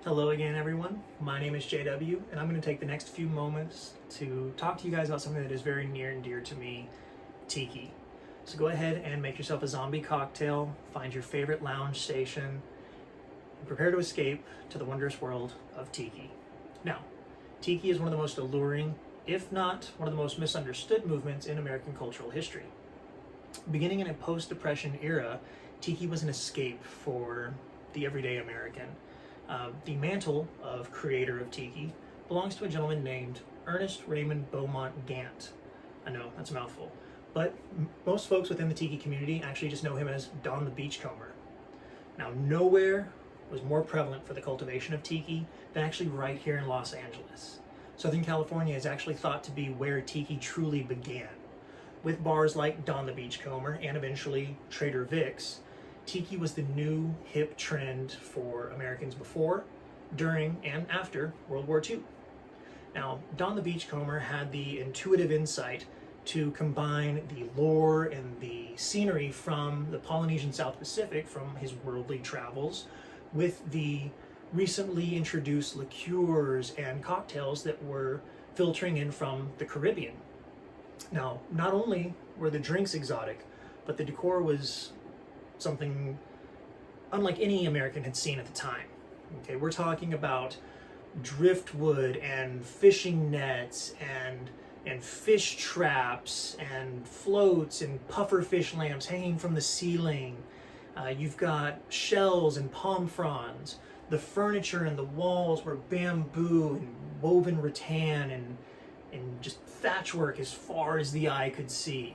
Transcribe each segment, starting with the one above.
Hello again, everyone. My name is JW, and I'm going to take the next few moments to talk to you guys about something that is very near and dear to me, tiki. So go ahead and make yourself a zombie cocktail, find your favorite lounge station, and prepare to escape to the wondrous world of tiki. Now, tiki is one of the most alluring, if not one of the most misunderstood movements in American cultural history. Beginning in a post-Depression era, tiki was an escape for the everyday American. The mantle of creator of tiki belongs to a gentleman named Ernest Raymond Beaumont Gant. I know, that's a mouthful. But most folks within the tiki community actually just know him as Don the Beachcomber. Now, nowhere was more prevalent for the cultivation of tiki than actually right here in Los Angeles. Southern California is actually thought to be where tiki truly began. With bars like Don the Beachcomber and eventually Trader Vic's, tiki was the new hip trend for Americans before, during, and after World War II. Now, Don the Beachcomber had the intuitive insight to combine the lore and the scenery from the Polynesian South Pacific from his worldly travels with the recently introduced liqueurs and cocktails that were filtering in from the Caribbean. Now, not only were the drinks exotic, but the decor was something unlike any American had seen at the time. Okay, we're talking about driftwood and fishing nets and fish traps and floats and puffer fish lamps hanging from the ceiling. You've got shells and palm fronds. The furniture and the walls were bamboo and woven rattan and just thatchwork as far as the eye could see.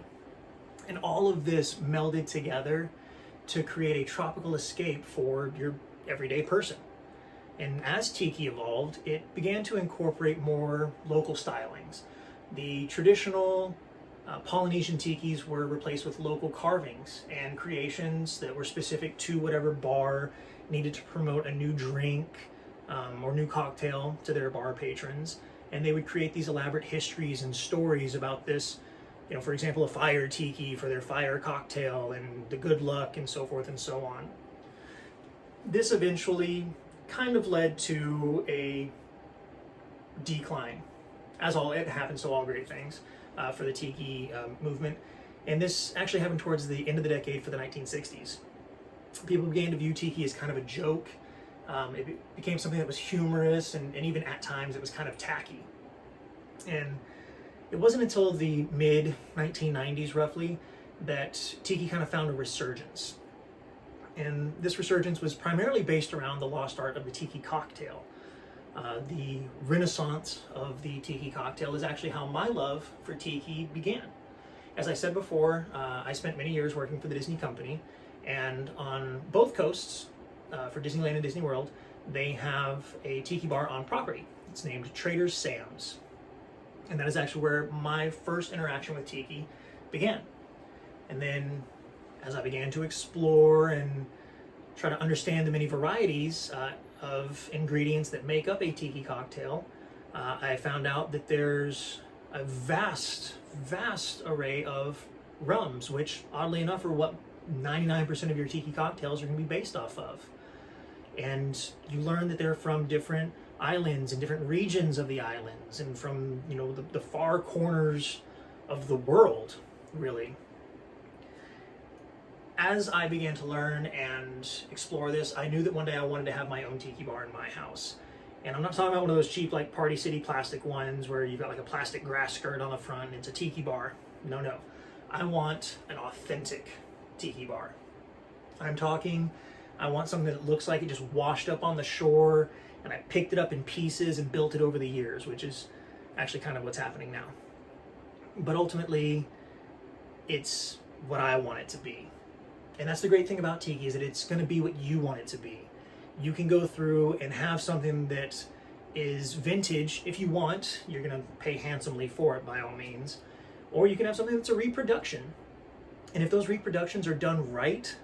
And all of this melded together to create a tropical escape for your everyday person. And as tiki evolved, it began to incorporate more local stylings. The traditional Polynesian tikis were replaced with local carvings and creations that were specific to whatever bar needed to promote a new drink or new cocktail to their bar patrons. And they would create these elaborate histories and stories about this, for example, a fire tiki for their fire cocktail and the good luck and so forth and so on. This eventually kind of led to a decline, as it happens to all great things for the tiki movement. And this actually happened towards the end of the decade for the 1960s. People began to view tiki as kind of a joke. It became something that was humorous and even at times it was kind of tacky. And it wasn't until the mid-1990s, roughly, that tiki kind of found a resurgence. And this resurgence was primarily based around the lost art of the tiki cocktail. The renaissance of the tiki cocktail is actually how my love for tiki began. As I said before, I spent many years working for the Disney company, and on both coasts, for Disneyland and Disney World, they have a tiki bar on property. It's named Trader Sam's. And that is actually where my first interaction with tiki began. And then as I began to explore and try to understand the many varieties of ingredients that make up a tiki cocktail, I found out that there's a vast array of rums, which oddly enough are what 99% of your tiki cocktails are going to be based off of. And you learn that they're from different islands and different regions of the islands and from the far corners of the world, really. As I began to learn and explore this, I knew that one day I wanted to have my own tiki bar in my house. And I'm not talking about one of those cheap like Party City plastic ones where you've got like a plastic grass skirt on the front and it's a tiki bar. No. I want an authentic tiki bar. I want something that looks like it just washed up on the shore and I picked it up in pieces and built it over the years, which is actually kind of what's happening now. But ultimately, it's what I want it to be. And that's the great thing about tiki, is that it's going to be what you want it to be. You can go through and have something that is vintage if you want. You're going to pay handsomely for it by all means. Or you can have something that's a reproduction. And if those reproductions are done right,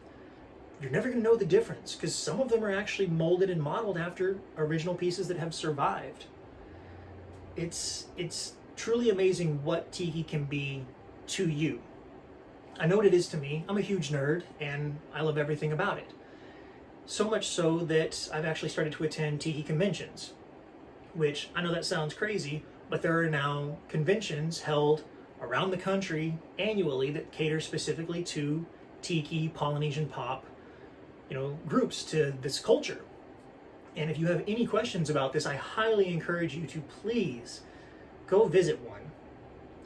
you're never going to know the difference, because some of them are actually molded and modeled after original pieces that have survived. It's truly amazing what tiki can be to you. I know what it is to me. I'm a huge nerd and I love everything about it. So much so that I've actually started to attend tiki conventions, which I know that sounds crazy, but there are now conventions held around the country annually that cater specifically to tiki, Polynesian pop, groups, to this culture. And if you have any questions about this, I highly encourage you to please go visit one.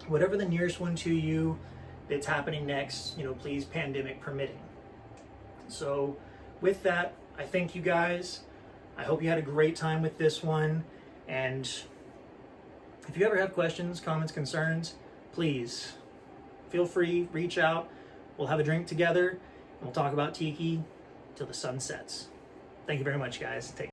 Whatever the nearest one to you that's happening next, please, pandemic permitting. So with that, I thank you guys. I hope you had a great time with this one. And if you ever have questions, comments, concerns, please feel free, reach out. We'll have a drink together and we'll talk about tiki till the sun sets. Thank you very much, guys. Take